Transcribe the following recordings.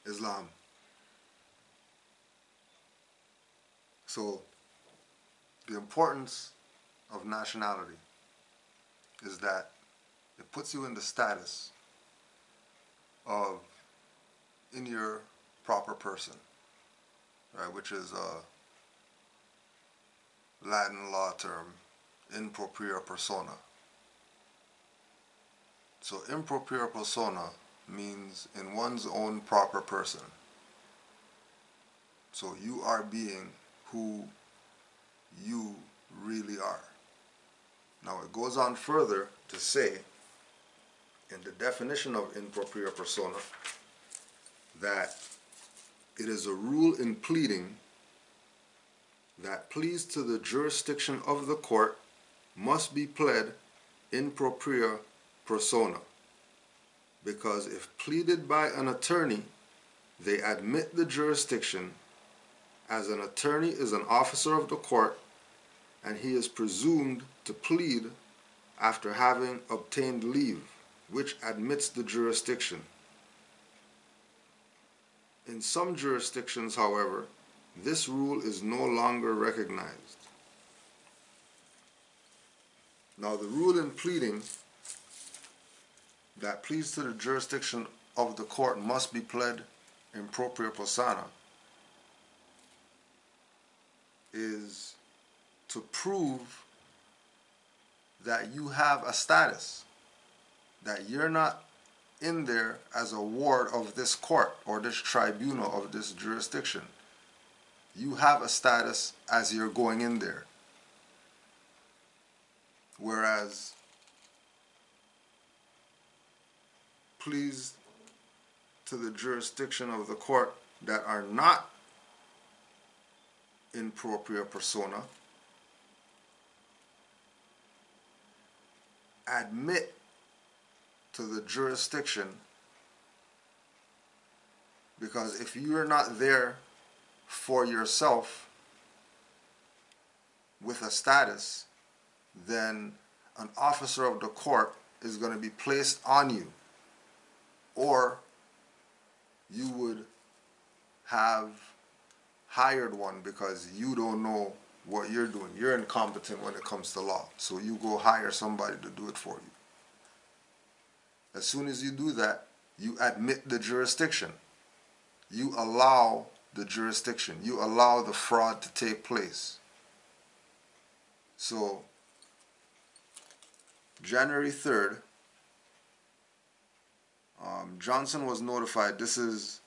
Islam. So the importance of nationality is that it puts you in the status of in your proper person, right? Which is a Latin law term, in propria persona. So in propria persona means in one's own proper person. So you are being who you really are. Now it goes on further to say, in the definition of in propria persona, that it is a rule in pleading that pleas to the jurisdiction of the court must be pled in propria persona, because if pleaded by an attorney, they admit the jurisdiction, as an attorney is an officer of the court, and he is presumed to plead after having obtained leave, which admits the jurisdiction. In some jurisdictions, however, this rule is no longer recognized. Now, the rule in pleading that pleas to the jurisdiction of the court must be pled in propria persona is to prove that you have a status, that you're not in there as a ward of this court or this tribunal of this jurisdiction. You have a status as you're going in there. Whereas pleas to the jurisdiction of the court that are not in propria persona admit to the jurisdiction, because if you're not there for yourself with a status, then an officer of the court is going to be placed on you, or you would have hired one because you don't know what you're doing. You're incompetent when it comes to law, so you go hire somebody to do it for you. As soon as you do that, you admit the jurisdiction. You allow the jurisdiction. You allow the fraud to take place. So, January 3rd, Johnson was notified. This is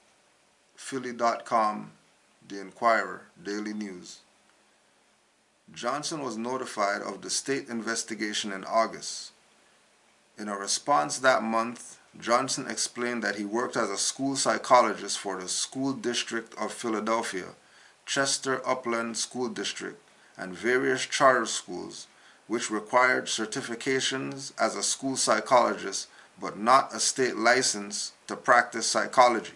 Philly.com, The Inquirer, Daily News. Johnson was notified of the state investigation in August. In a response that month, Johnson explained that he worked as a school psychologist for the School District of Philadelphia, Chester Upland School District, and various charter schools, which required certifications as a school psychologist but not a state license to practice psychology.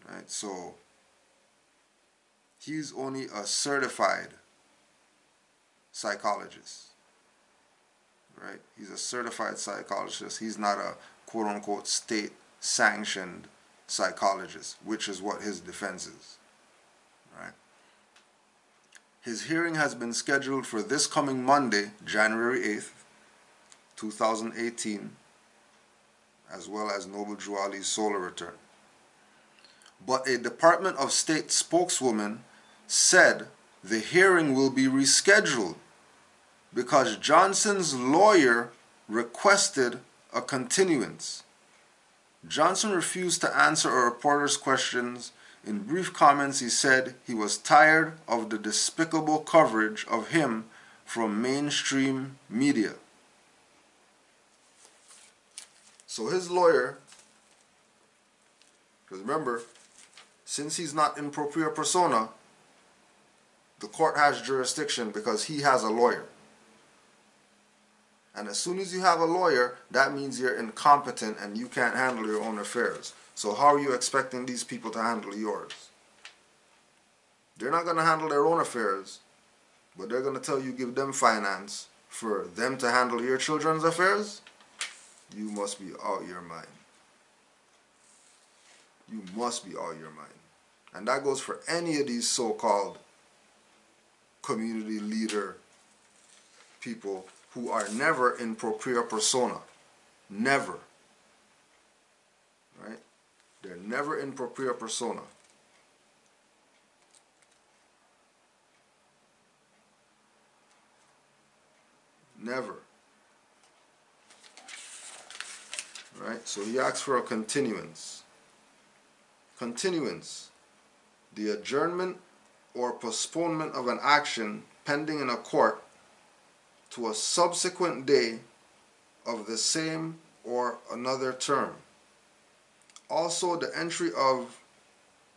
Right? So he's only a certified psychologist. Right? He's a certified psychologist. He's not a quote-unquote state-sanctioned psychologist, which is what his defense is. Right? His hearing has been scheduled for this coming Monday, January 8th, 2018, as well as Noble Drew Ali's solar return. But a Department of State spokeswoman said the hearing will be rescheduled because Johnson's lawyer requested a continuance. Johnson refused to answer a reporter's questions. In brief comments, he said he was tired of the despicable coverage of him from mainstream media. So his lawyer, because remember, since he's not in propria persona, the court has jurisdiction because he has a lawyer. And as soon as you have a lawyer, that means you're incompetent and you can't handle your own affairs. So how are you expecting these people to handle yours? They're not going to handle their own affairs, but they're going to tell you give them finance for them to handle your children's affairs? You must be out your mind. You must be out of your mind. And that goes for any of these so-called community leader people who are never in propria persona. Never. Right? They're never in propria persona. Never. Right? So he asks for a continuance. Continuance. The adjournment or postponement of an action pending in a court to a subsequent day of the same or another term. Also, the entry of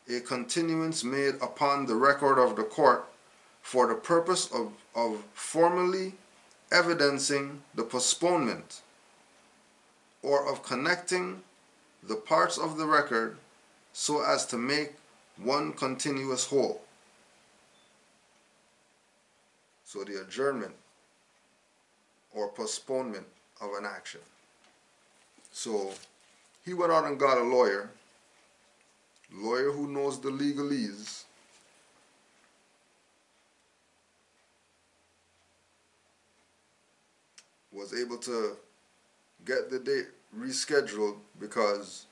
a continuance made upon the record of the court for the purpose of formally evidencing the postponement or of connecting the parts of the record so as to make one continuous whole. So the adjournment or postponement of an action. So he went out and got a lawyer who knows the legalese, was able to get the date rescheduled because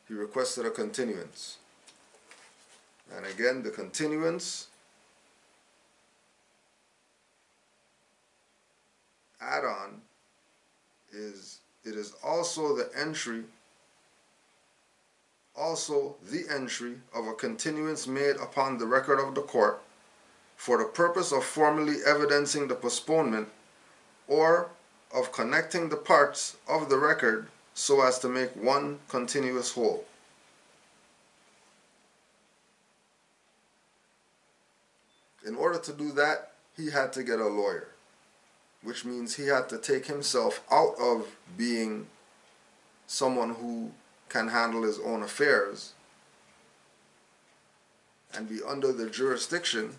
he requested a continuance. And again, the continuance add-on is, it is also the entry of a continuance made upon the record of the court for the purpose of formally evidencing the postponement or of connecting the parts of the record so as to make one continuous whole. In order to do that, he had to get a lawyer, which means he had to take himself out of being someone who can handle his own affairs and be under the jurisdiction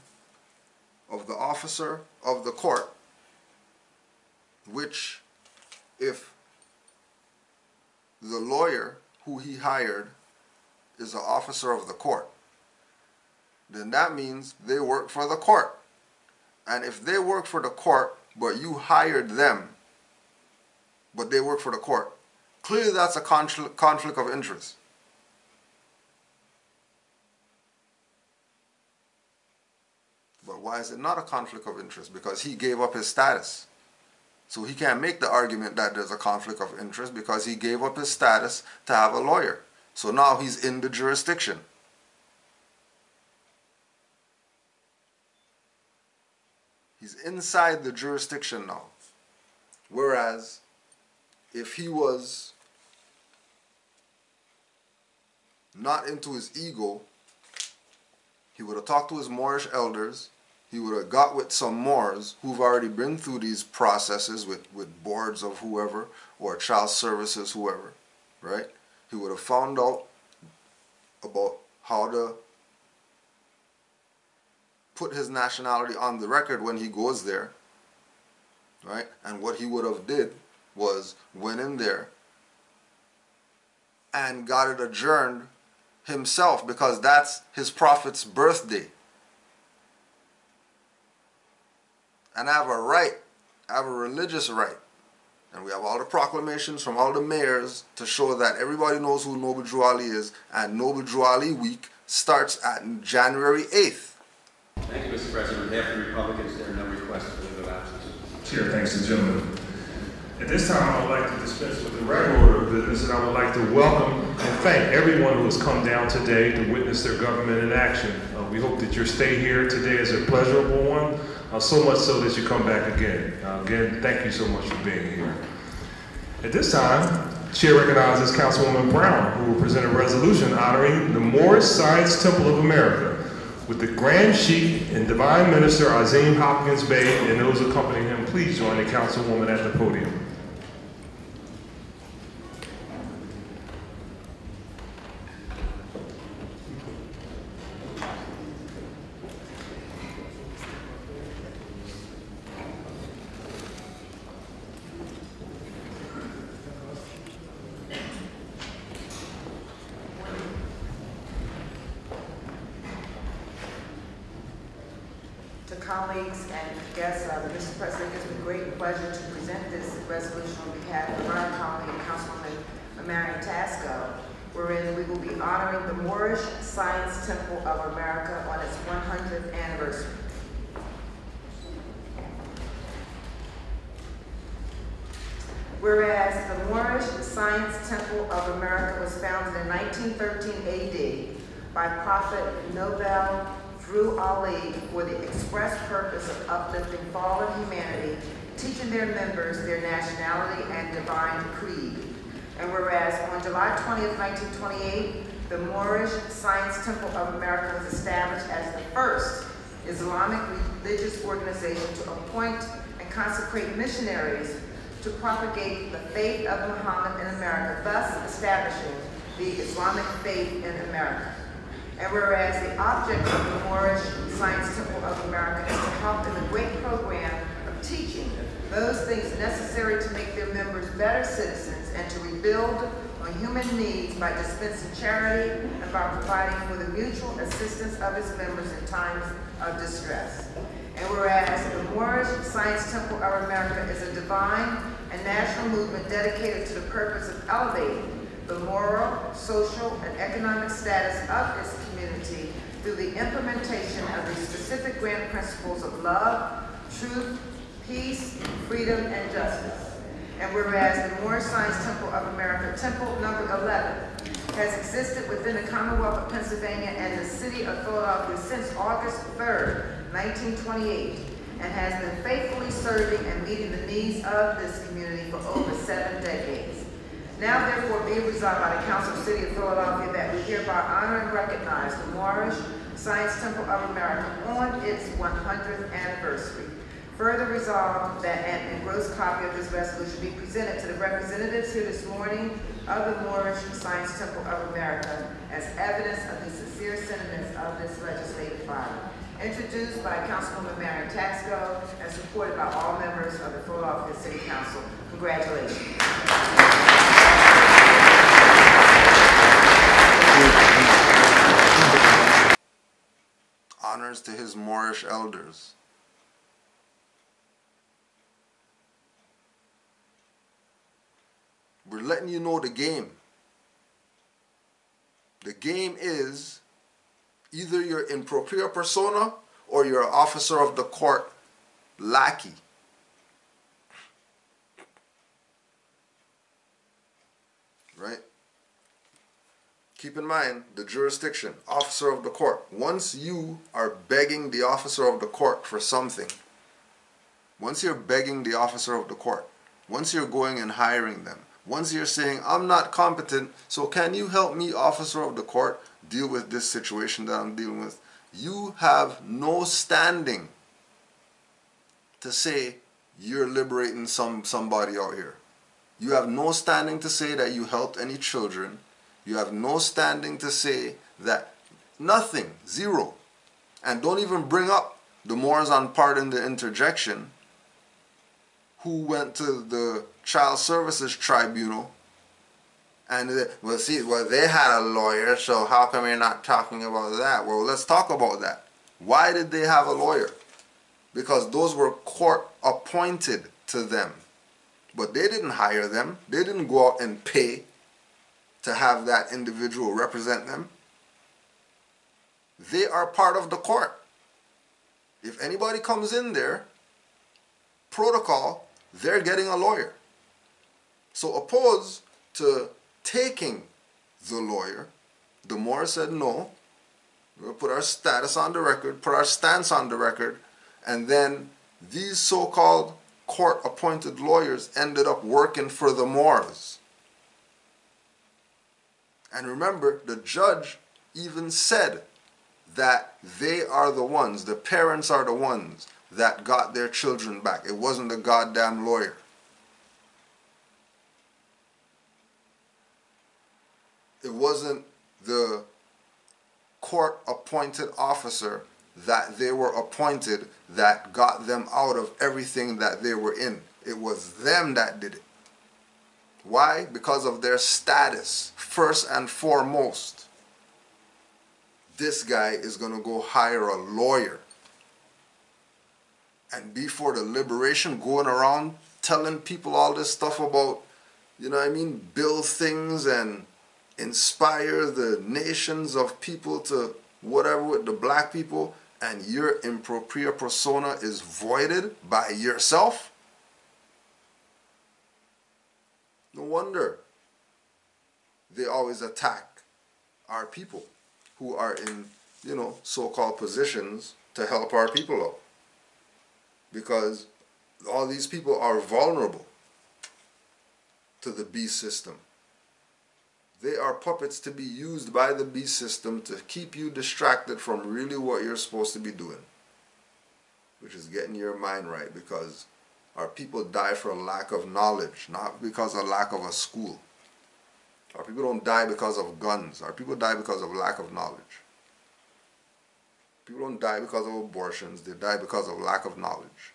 of the officer of the court, which, if the lawyer who he hired is an officer of the court, then that means they work for the court. And if they work for the court, but you hired them, but they work for the court, clearly that's a conflict of interest. But why is it not a conflict of interest? Because he gave up his status. So he can't make the argument that there's a conflict of interest because he gave up his status to have a lawyer. So now he's in the jurisdiction. He's inside the jurisdiction now. Whereas, if he was not into his ego, he would have talked to his Moorish elders, he would have got with some Moors who've already been through these processes with boards of whoever, or child services, whoever, right? He would have found out about how to put his nationality on the record when he goes there, right? And what he would have did was went in there and got it adjourned himself because that's his prophet's birthday. And I have a right, I have a religious right. And we have all the proclamations from all the mayors to show that everybody knows who Noble Drew Ali is, and Noble Drew Ali Week starts at January 8th. Thank you, Mr. President. On behalf of the Republicans, there are no requests for leave of absence. Chair, thanks to the gentleman. At this time, I would like to dispense with the regular order of business, and I would like to welcome and thank everyone who has come down today to witness their government in action. We hope that your stay here today is a pleasurable one, so much so that you come back again. Again, thank you so much for being here. At this time, Chair recognizes Councilwoman Brown, who will present a resolution honoring the Moorish Science Temple of America with the Grand Sheikh and Divine Minister Azim Hopkins Bey and those accompanying him. Please join the Councilwoman at the podium. colleagues and guests, Mr. President, it gives me great pleasure to present this resolution on behalf of my colleague, Councilwoman Marion Tasco, wherein we will be honoring the Moorish Science Temple of America on its 100th anniversary. Whereas the Moorish Science Temple of America was founded in 1913 AD by Prophet Nobel Drew Ali for the express purpose of uplifting fallen humanity, teaching their members their nationality and divine creed. And whereas on July 20th, 1928, the Moorish Science Temple of America was established as the first Islamic religious organization to appoint and consecrate missionaries to propagate the faith of Muhammad in America, thus establishing the Islamic faith in America. And whereas the object of the Moorish Science Temple of America is to help in the great program of teaching those things necessary to make their members better citizens and to rebuild on human needs by dispensing charity and by providing for the mutual assistance of its members in times of distress. And whereas the Moorish Science Temple of America is a divine and national movement dedicated to the purpose of elevating the moral, social, and economic status of its community through the implementation of the specific grand principles of love, truth, peace, freedom, and justice. And whereas the Moorish Science Temple of America, Temple number 11, has existed within the Commonwealth of Pennsylvania and the city of Philadelphia since August 3rd, 1928, and has been faithfully serving and meeting the needs of this community for over 7 decades. Now therefore be resolved by the Council of the City of Philadelphia that we hereby honor and recognize the Moorish Science Temple of America on its 100th anniversary. Further resolved that an engrossed copy of this resolution be presented to the representatives here this morning of the Moorish Science Temple of America as evidence of the sincere sentiments of this legislative body. Introduced by Councilwoman Marion Tasco and supported by all members of the Philadelphia City Council. Congratulations. Honors to his Moorish elders. We're letting you know the game. The game is either you're in propria persona or you're an officer of the court lackey. Right? Keep in mind the jurisdiction, officer of the court. Once you are begging the officer of the court for something, once you're begging the officer of the court, once you're going and hiring them, once you're saying, I'm not competent, so can you help me, officer of the court, deal with this situation that I'm dealing with? You have no standing to say you're liberating somebody out here. You have no standing to say that you helped any children. You have no standing to say that nothing, zero. And don't even bring up the Moors on part in the interjection who went to the Child Services Tribunal and they had a lawyer, so how come you're not talking about that? Well, let's talk about that. Why did they have a lawyer? Because those were court appointed to them. But they didn't hire them. They didn't go out and pay to have that individual represent them. They are part of the court. If anybody comes in there, protocol, they're getting a lawyer. So opposed to taking the lawyer, the Moors said no. We'll put our status on the record, put our stance on the record, and then these so-called court-appointed lawyers ended up working for the Moors. And remember, the judge even said that they are the ones, the parents are the ones that got their children back. It wasn't the goddamn lawyer. It wasn't the court-appointed officer that they were appointed that got them out of everything that they were in. It was them that did it. Why? Because of their status, first and foremost. This guy is going to go hire a lawyer. and before the liberation going around telling people all this stuff about, you know what I mean, build things and inspire the nations of people to whatever with the black people, and your improper persona is voided by yourself? No wonder they always attack our people who are in, you know, so-called positions to help our people out. Because all these people are vulnerable to the beast system. They are puppets to be used by the beast system to keep you distracted from really what you're supposed to be doing, which is getting your mind right, because our people die for a lack of knowledge, not because of lack of a school. Our people don't die because of guns. Our people die because of lack of knowledge. People don't die because of abortions. They die because of lack of knowledge.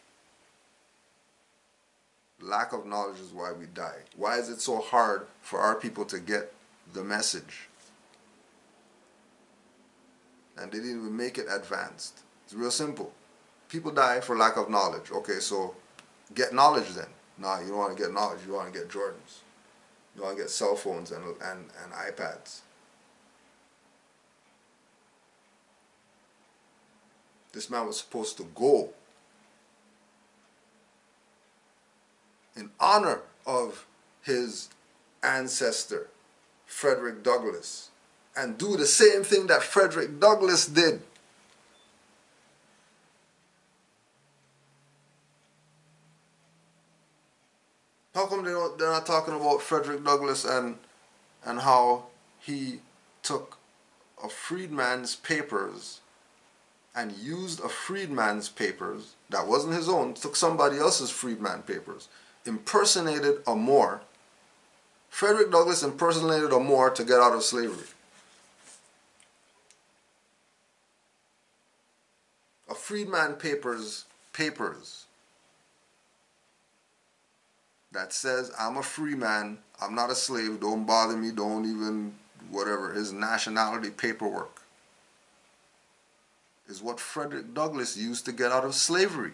Lack of knowledge is why we die. Why is it so hard for our people to get the message? And they didn't even make it advanced. It's real simple. People die for lack of knowledge. Okay, so get knowledge then. Nah, you don't want to get knowledge. You want to get Jordans. You want to get cell phones and iPads. This man was supposed to go in honor of his ancestor, Frederick Douglass, and do the same thing that Frederick Douglass did. How come they're not talking about Frederick Douglass and how he took a freedman's papers and used a freedman's papers that wasn't his own, took somebody else's freedman papers, impersonated a Moor. Frederick Douglass impersonated a Moor to get out of slavery. A freedman papers that says, I'm a free man, I'm not a slave, don't bother me, don't even, whatever, his nationality paperwork, is what Frederick Douglass used to get out of slavery.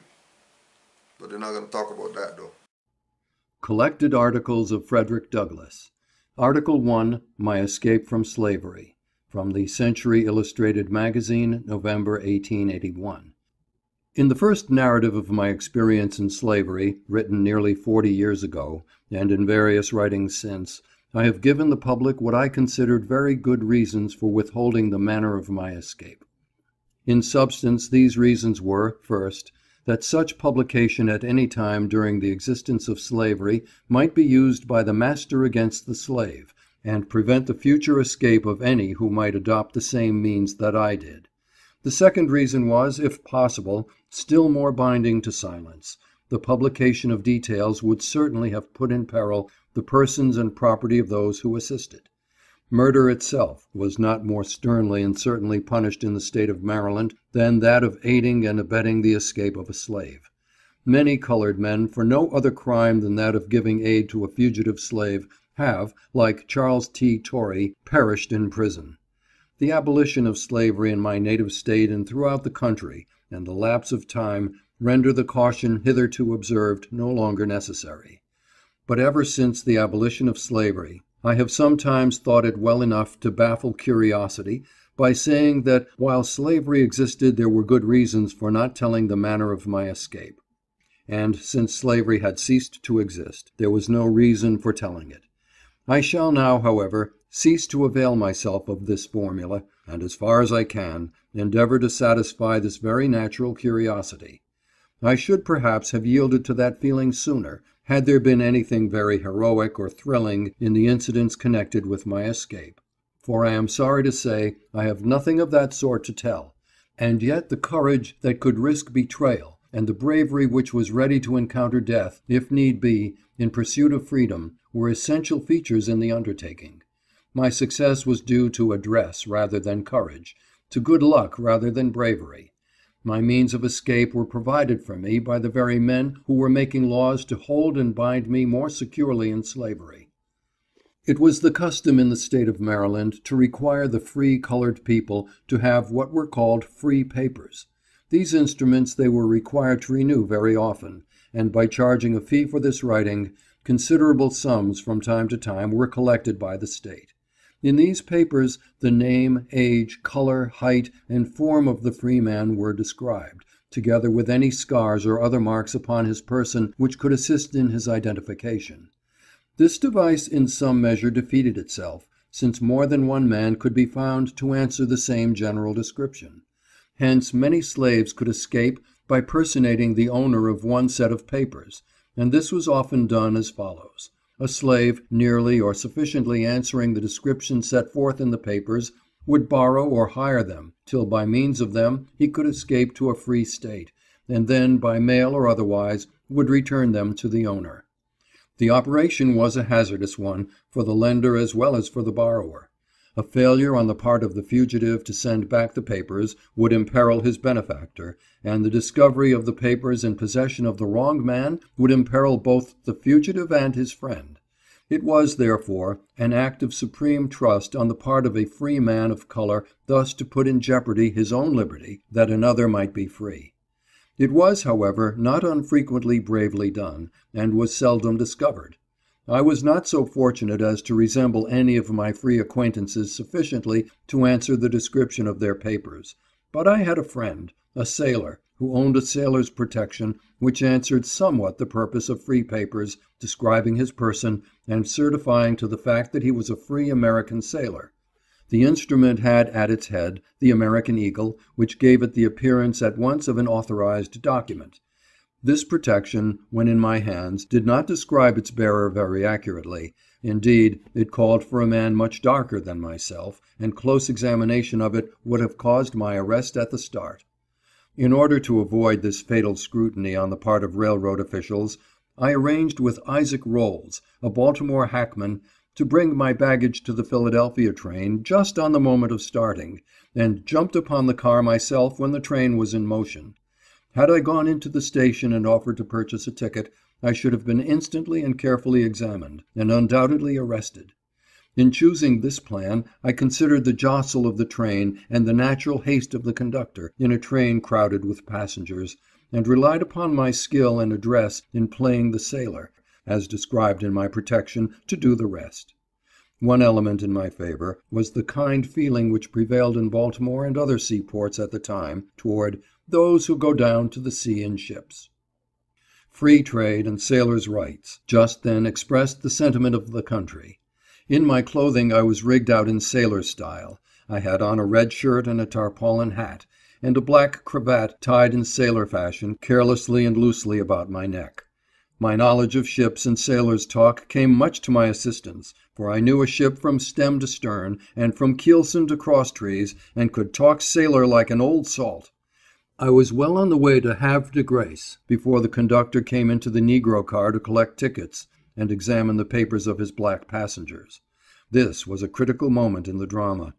But they're not going to talk about that, though. Collected Articles of Frederick Douglass. Article 1, My Escape from Slavery, from the Century Illustrated Magazine, November 1881. In the first narrative of my experience in slavery, written nearly 40 years ago, and in various writings since, I have given the public what I considered very good reasons for withholding the manner of my escape. In substance, these reasons were, first, that such publication at any time during the existence of slavery might be used by the master against the slave, and prevent the future escape of any who might adopt the same means that I did. The second reason was, if possible, still more binding to silence. The publication of details would certainly have put in peril the persons and property of those who assisted. Murder itself was not more sternly and certainly punished in the state of Maryland than that of aiding and abetting the escape of a slave. Many colored men, for no other crime than that of giving aid to a fugitive slave, have, like Charles T. Torrey, perished in prison. The abolition of slavery in my native state and throughout the country, and the lapse of time, render the caution hitherto observed no longer necessary. But ever since the abolition of slavery, I have sometimes thought it well enough to baffle curiosity by saying that while slavery existed there were good reasons for not telling the manner of my escape. And since slavery had ceased to exist, there was no reason for telling it. I shall now, however, cease to avail myself of this formula, and as far as I can, endeavor to satisfy this very natural curiosity. I should perhaps have yielded to that feeling sooner, had there been anything very heroic or thrilling in the incidents connected with my escape. For I am sorry to say I have nothing of that sort to tell, and yet the courage that could risk betrayal, and the bravery which was ready to encounter death, if need be, in pursuit of freedom, were essential features in the undertaking. My success was due to address rather than courage, to good luck rather than bravery. My means of escape were provided for me by the very men who were making laws to hold and bind me more securely in slavery. It was the custom in the state of Maryland to require the free colored people to have what were called free papers. These instruments they were required to renew very often, and by charging a fee for this writing, considerable sums from time to time were collected by the state. In these papers the name, age, color, height, and form of the free man were described, together with any scars or other marks upon his person which could assist in his identification. This device in some measure defeated itself, since more than one man could be found to answer the same general description. Hence many slaves could escape by personating the owner of one set of papers, and this was often done as follows. A slave, nearly or sufficiently answering the description set forth in the papers, would borrow or hire them, till by means of them he could escape to a free state, and then, by mail or otherwise, would return them to the owner. The operation was a hazardous one for the lender as well as for the borrower. A failure on the part of the fugitive to send back the papers would imperil his benefactor, and the discovery of the papers in possession of the wrong man would imperil both the fugitive and his friend. It was, therefore, an act of supreme trust on the part of a free man of color thus to put in jeopardy his own liberty, that another might be free. It was, however, not unfrequently bravely done, and was seldom discovered. I was not so fortunate as to resemble any of my free acquaintances sufficiently to answer the description of their papers, but I had a friend, a sailor, who owned a sailor's protection, which answered somewhat the purpose of free papers, describing his person, and certifying to the fact that he was a free American sailor. The instrument had at its head the American eagle, which gave it the appearance at once of an authorized document. This protection, when in my hands, did not describe its bearer very accurately. Indeed, it called for a man much darker than myself, and close examination of it would have caused my arrest at the start. In order to avoid this fatal scrutiny on the part of railroad officials, I arranged with Isaac Rolls, a Baltimore hackman, to bring my baggage to the Philadelphia train just on the moment of starting, and jumped upon the car myself when the train was in motion. Had I gone into the station and offered to purchase a ticket, I should have been instantly and carefully examined, and undoubtedly arrested. In choosing this plan, I considered the jostle of the train and the natural haste of the conductor in a train crowded with passengers, and relied upon my skill and address in playing the sailor, as described in my protection, to do the rest. One element in my favor was the kind feeling which prevailed in Baltimore and other seaports at the time toward those who go down to the sea in ships. Free trade and sailors' rights just then expressed the sentiment of the country. In my clothing I was rigged out in sailor style. I had on a red shirt and a tarpaulin hat, and a black cravat tied in sailor fashion carelessly and loosely about my neck. My knowledge of ships and sailors' talk came much to my assistance, for I knew a ship from stem to stern, and from keelson to crosstrees, and could talk sailor like an old salt. I was well on the way to Havre de Grace before the conductor came into the negro car to collect tickets and examine the papers of his black passengers. This was a critical moment in the drama.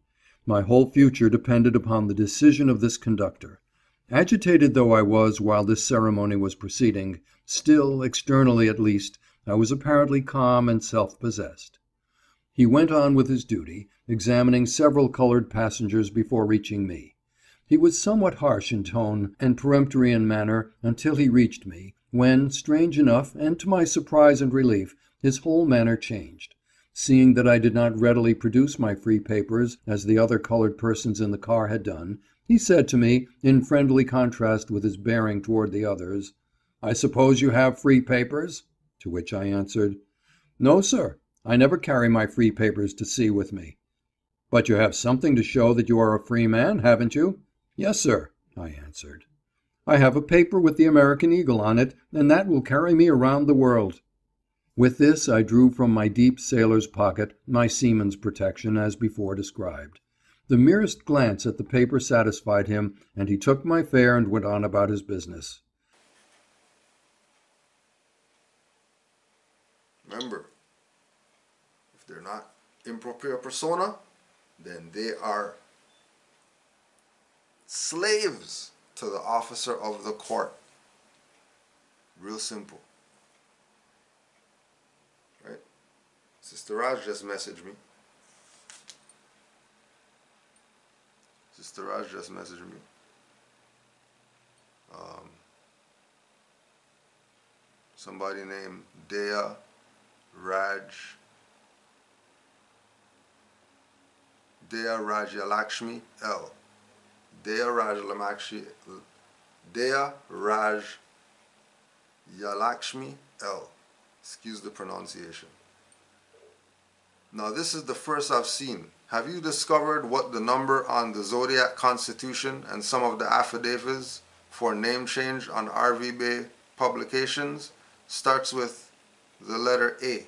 My whole future depended upon the decision of this conductor. Agitated though I was while this ceremony was proceeding, still, externally at least, I was apparently calm and self-possessed. He went on with his duty, examining several colored passengers before reaching me. He was somewhat harsh in tone and peremptory in manner until he reached me, when, strange enough, and to my surprise and relief, his whole manner changed. Seeing that I did not readily produce my free papers, as the other colored persons in the car had done, he said to me, in friendly contrast with his bearing toward the others, "I suppose you have free papers?" To which I answered, "No, sir. I never carry my free papers to sea with me." "But you have something to show that you are a free man, haven't you?" "Yes, sir," I answered. "I have a paper with the American eagle on it, and that will carry me around the world." With this I drew from my deep sailor's pocket my seaman's protection, as before described. The merest glance at the paper satisfied him, and he took my fare and went on about his business. Remember, if they're not impropria persona, then they are slaves to the officer of the court. Real simple. Right? Sister Raj just messaged me. somebody named Dea Rajalakshmi L. Dea Rajalakshmi L. Excuse the pronunciation. Now this is the first I've seen. Have you discovered what the number on the Zodiac Constitution and some of the affidavits for name change on RV Bay publications starts with the letter A?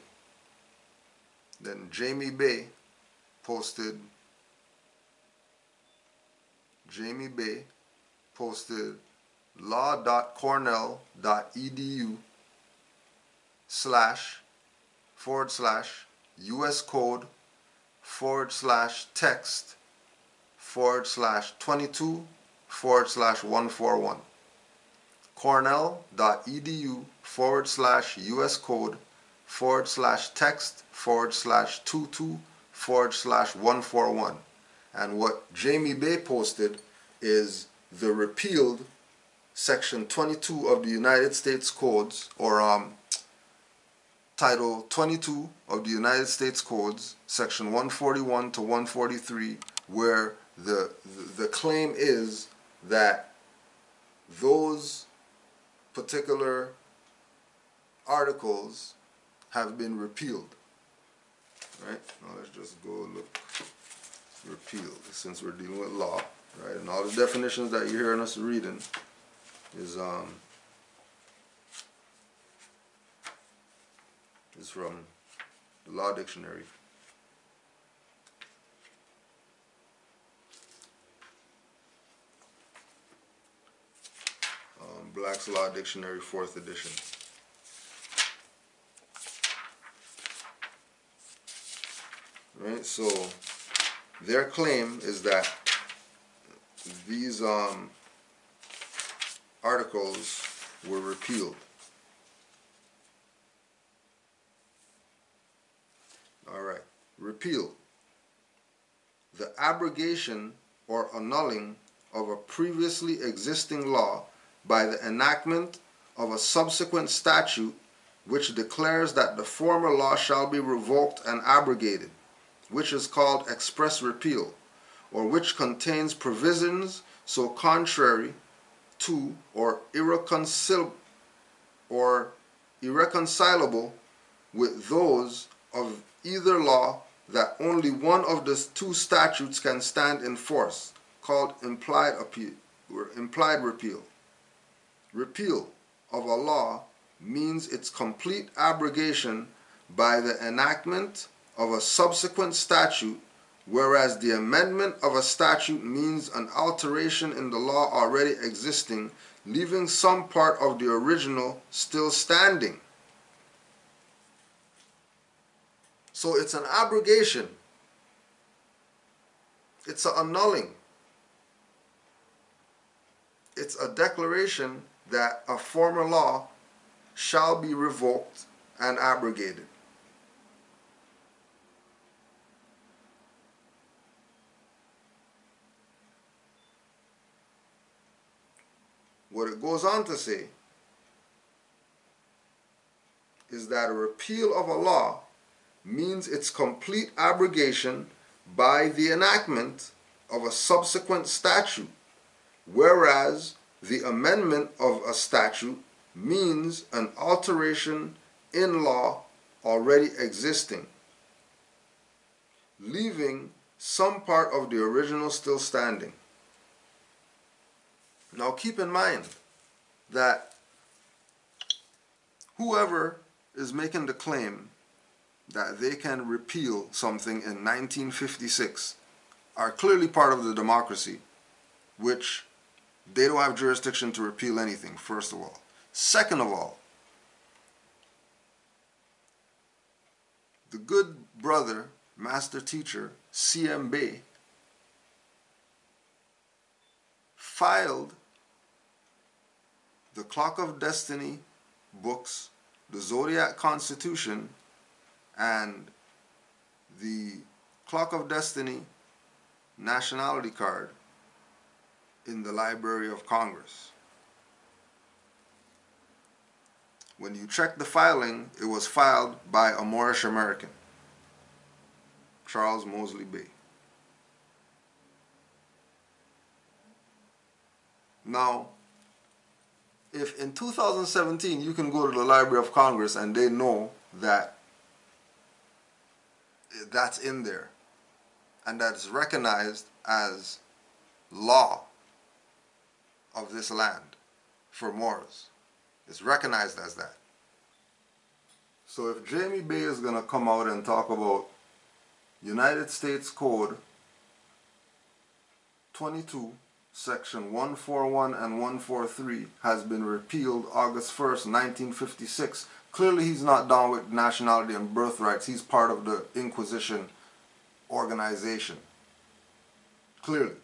Then Jaime Bay posted law.cornell.edu//US code/text/22/141. cornell.edu/US code/text/22/141. And what Jaime Bay posted is the repealed Section 22 of the United States Codes, or Title 22 of the United States Codes, Section 141 to 143, where the claim is that those particular articles have been repealed. Right? Now let's just go look. Repealed, since we're dealing with law, right? And all the definitions that you're hearing us reading is from the Law Dictionary. Black's Law Dictionary, 4th edition. Right, so their claim is that these articles were repealed. All right, repeal. The abrogation or annulling of a previously existing law by the enactment of a subsequent statute which declares that the former law shall be revoked and abrogated, which is called express repeal, or which contains provisions so contrary to or irreconcilable with those of either law that only one of the two statutes can stand in force, called implied repeal. Repeal of a law means its complete abrogation by the enactment of a subsequent statute, whereas the amendment of a statute means an alteration in the law already existing, leaving some part of the original still standing. So it's an abrogation. It's an annulling. It's a declaration that a former law shall be revoked and abrogated. What it goes on to say is that a repeal of a law means its complete abrogation by the enactment of a subsequent statute, whereas the amendment of a statute means an alteration in law already existing, leaving some part of the original still standing. Now keep in mind that whoever is making the claim that they can repeal something in 1956 are clearly part of the democracy, which they don't have jurisdiction to repeal anything, first of all. Second of all, the good brother, master teacher, C.M. Bay, filed the Clock of Destiny books, the Zodiac Constitution, and the Clock of Destiny nationality card in the Library of Congress. when you check the filing, it was filed by a Moorish American, Charles Mosley Bay. Now, if in 2017 you can go to the Library of Congress and they know that that's in there and that is recognized as law of this land for Moors, it's recognized as that. So if Jaime Bay is going to come out and talk about United States Code 22, Section 141 and 143 has been repealed August 1st, 1956. Clearly he's not down with nationality and birthrights. He's part of the Inquisition organization. Clearly.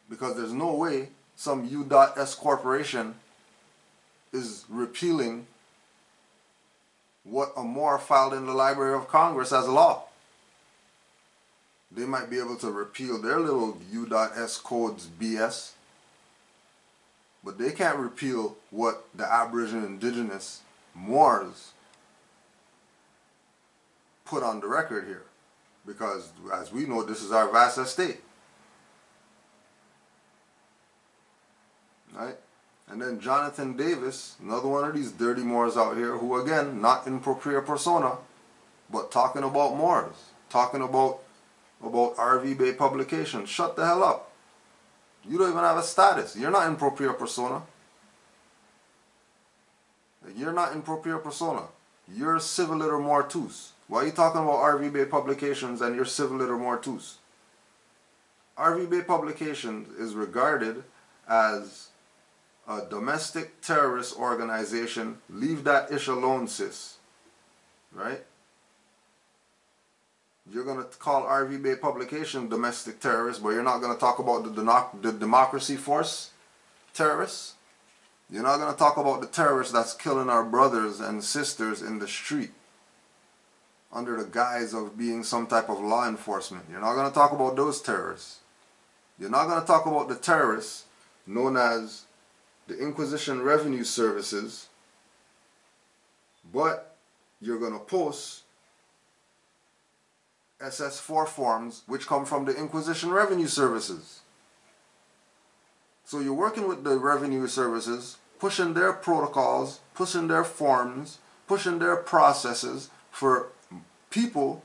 Because there's no way some U.S. corporation is repealing what a Moor filed in the Library of Congress as law. They might be able to repeal their little U.S. codes BS, but they can't repeal what the Aboriginal indigenous Moors put on the record here, because as we know, this is our vast estate. Right? And then Jonathan Davis, another one of these dirty Moors out here, who again, not in propria persona, but talking about Moors, talking about RV Bay publications. Shut the hell up. You don't even have a status. You're not in propria persona. You're not in propria persona. You're civil liter mortus. Why are you talking about RV Bay publications and you're civil liter mortus? RV Bay publications is regarded as a domestic terrorist organization. Leave that ish alone, sis. Right? You're going to call RV Bay publication domestic terrorists, but you're not going to talk about the Democracy Force terrorists. You're not going to talk about the terrorists that's killing our brothers and sisters in the street under the guise of being some type of law enforcement. You're not going to talk about those terrorists. You're not going to talk about the terrorists known as the Inquisition Revenue Services, but you're going to post SS4 forms which come from the Inquisition Revenue Services. So you're working with the revenue services, pushing their protocols, pushing their forms, pushing their processes for people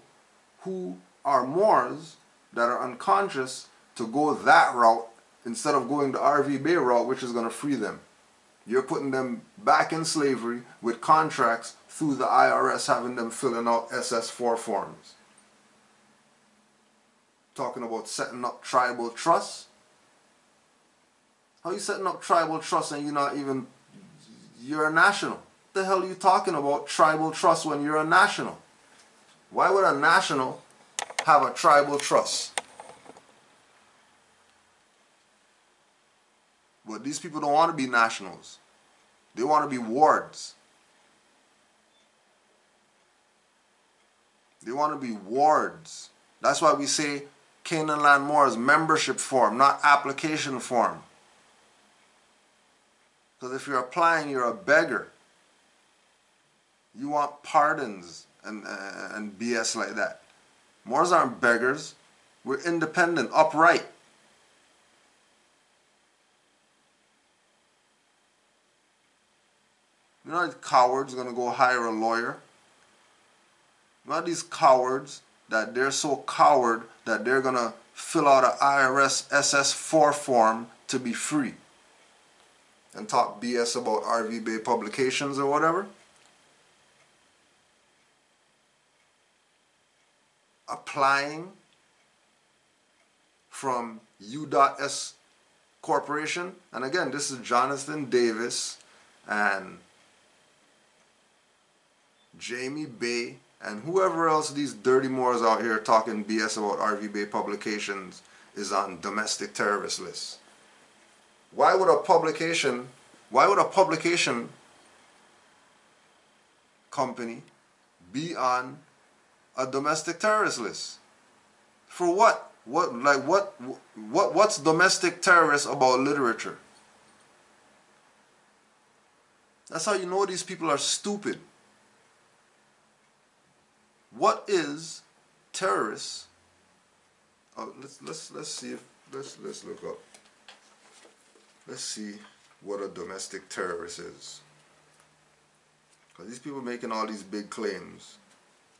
who are Moors that are unconscious to go that route instead of going the RV Bay route, which is going to free them. You're putting them back in slavery with contracts through the IRS having them filling out SS4 forms. Talking about setting up tribal trusts. How are you setting up tribal trusts and you're a national? What the hell are you talking about tribal trust when you're a national? Why would a national have a tribal trust? But these people don't want to be nationals. They want to be wards. They want to be wards. That's why we say Canaanland Moors membership form, not application form. Because if you're applying, you're a beggar. You want pardons and BS like that. Moors aren't beggars. We're independent, upright. You're not these cowards going to go hire a lawyer. You're not these cowards that they're so coward that they're going to fill out an IRS SS4 form to be free and talk BS about RV Bay publications or whatever. Applying from U.S. Corporation. And again, this is Jonathan Davis and Jaime Bay and whoever else these dirty Moors out here talking BS about RV Bay publications is on domestic terrorist lists. Why would a publication company be on a domestic terrorist list? For what? What's domestic terrorist about literature? That's how you know these people are stupid. What is terrorists? Oh, let's see if let's look up. Let's see what a domestic terrorist is. Because these people making all these big claims,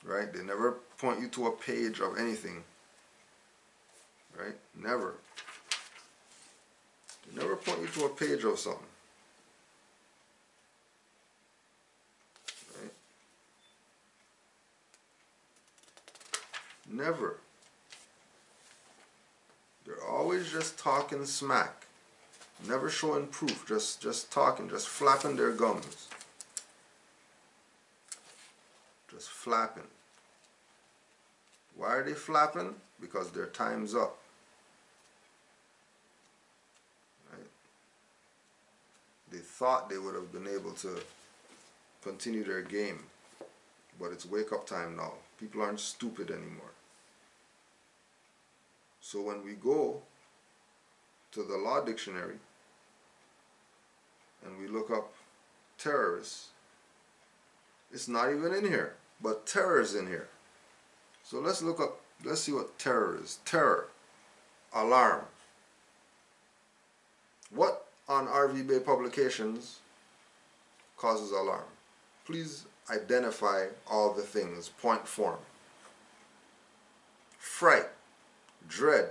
right? They never point you to a page of anything, right? Never. They never point you to a page of something. Right? Never. They're always just talking smack. Never showing proof, just talking, just flapping their gums. Just flapping. Why are they flapping? Because their time's up. Right? They thought they would have been able to continue their game, but it's wake up time now. People aren't stupid anymore. So when we go to the law dictionary and we look up terrorists, it's not even in here, but terror is in here. So let's look up, let's see what terror is. Terror, alarm. What on RV Bay Publications causes alarm? Please identify all the things, point form. Fright, dread,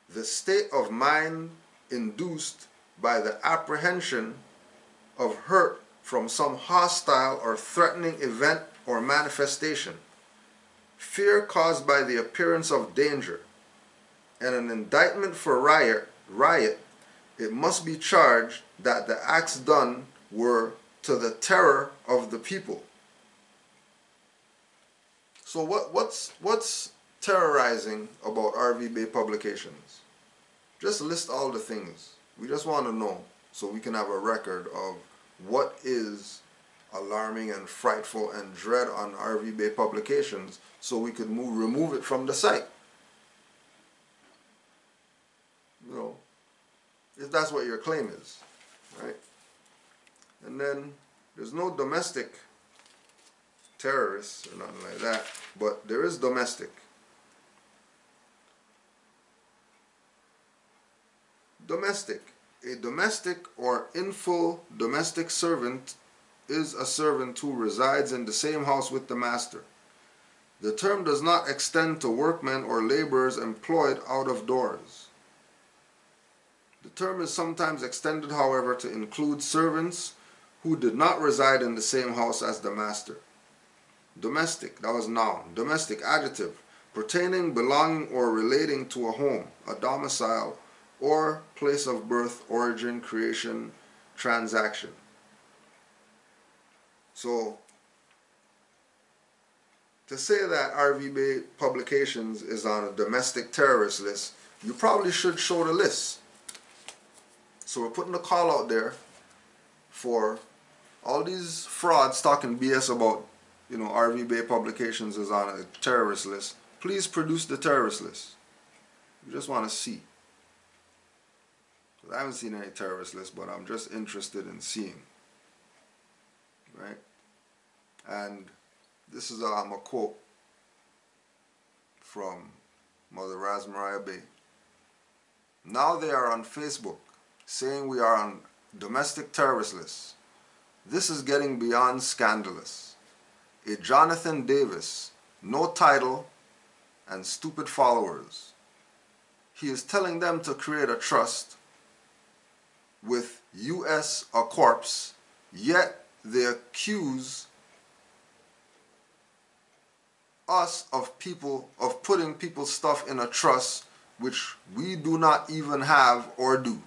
the state of mind induced by the apprehension of hurt from some hostile or threatening event or manifestation, fear caused by the appearance of danger, and an indictment for riot, it must be charged that the acts done were to the terror of the people. So what's terrorizing about RV Bay Publications? Just list all the things. We just want to know so we can have a record of what is alarming and frightful and dread on RV Bay Publications so we could remove it from the site. You know, if that's what your claim is, right? And then there's no domestic terrorists or nothing like that, but there is domestic. Domestic. A domestic or in-full domestic servant is a servant who resides in the same house with the master. The term does not extend to workmen or laborers employed out of doors. The term is sometimes extended, however, to include servants who did not reside in the same house as the master. Domestic, that was noun. Domestic, adjective, pertaining, belonging, or relating to a home, a domicile, or place of birth, origin, creation, transaction. So, to say that RV Bay Publications is on a domestic terrorist list, you probably should show the list. So we're putting a call out there for all these frauds talking BS about, you know, RV Bay Publications is on a terrorist list. Please produce the terrorist list. We just want to see. I haven't seen any terrorist list, but I'm just interested in seeing. Right? And this is a quote from Mother Rasmariah Bay. Now they are on Facebook saying we are on domestic terrorist lists. This is getting beyond scandalous. A Jonathan Davis, no title, and stupid followers. He is telling them to create a trust with U.S. a corpse, yet they accuse us of putting people's stuff in a trust which we do not even have or do.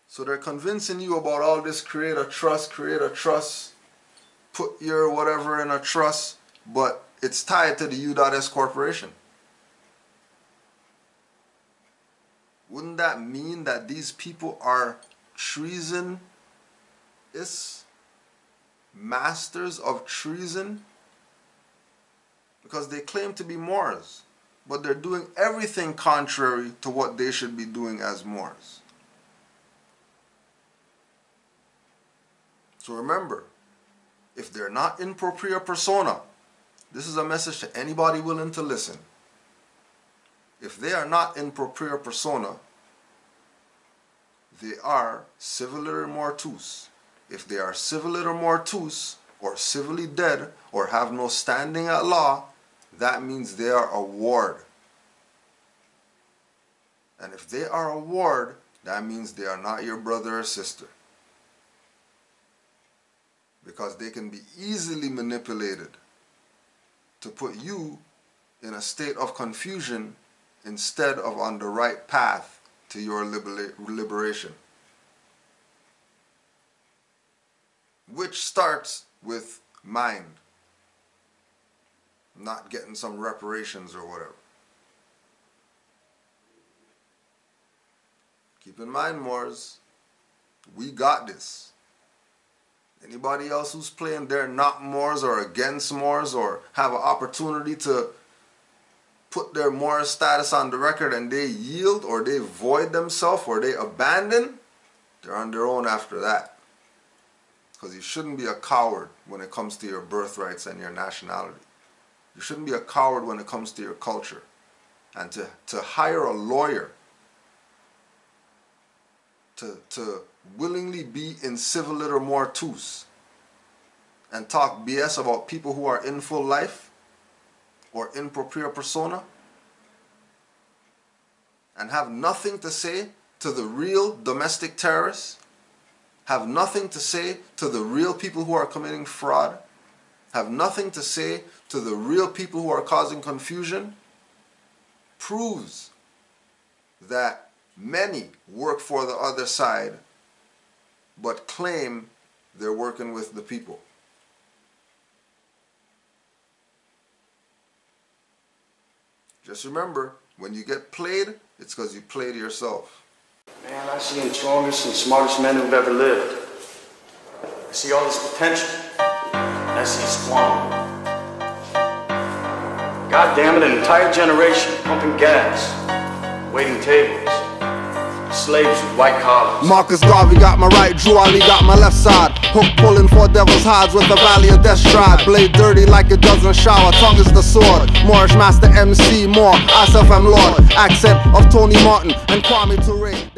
So they're convincing you about all this create a trust, put your whatever in a trust, but it's tied to the U.S. corporation. Wouldn't that mean that these people are treasonous masters of treason? Because they claim to be Moors, but they're doing everything contrary to what they should be doing as Moors. So remember, if they're not in propria persona, this is a message to anybody willing to listen. If they are not in propria persona, they are civiliter mortuus. If they are civiliter mortuus, or civilly dead, or have no standing at law, that means they are a ward. And if they are a ward, that means they are not your brother or sister. Because they can be easily manipulated to put you in a state of confusion instead of on the right path to your liberation. Which starts with mind, not getting some reparations or whatever. Keep in mind, Moors, we got this. Anybody else who's playing they're not Moors or against Moors or have an opportunity to put their Moor status on the record and they yield or they void themselves or they abandon, they're on their own after that. Because you shouldn't be a coward when it comes to your birthrights and your nationality. You shouldn't be a coward when it comes to your culture. And to hire a lawyer to willingly be in civiliter mortuus and talk BS about people who are in full life or in propria persona and have nothing to say to the real domestic terrorists, have nothing to say to the real people who are committing fraud, have nothing to say to the real people who are causing confusion, proves that many work for the other side but claim they're working with the people. Just remember, when you get played, it's because you played yourself. Man, I see the strongest and smartest men who've ever lived. I see all this potential, and I see it squandered. God damn it, an entire generation pumping gas, waiting tables, slaves with white collars. Marcus Garvey got my right, Drew Ali got my left side. Hook pulling for devil's hides with the valley of death stride. Blade dirty like it doesn't shower, tongue is the sword. Moorish Master MC Moore, I self am Lord. Accent of Tony Martin and Kwame Ture.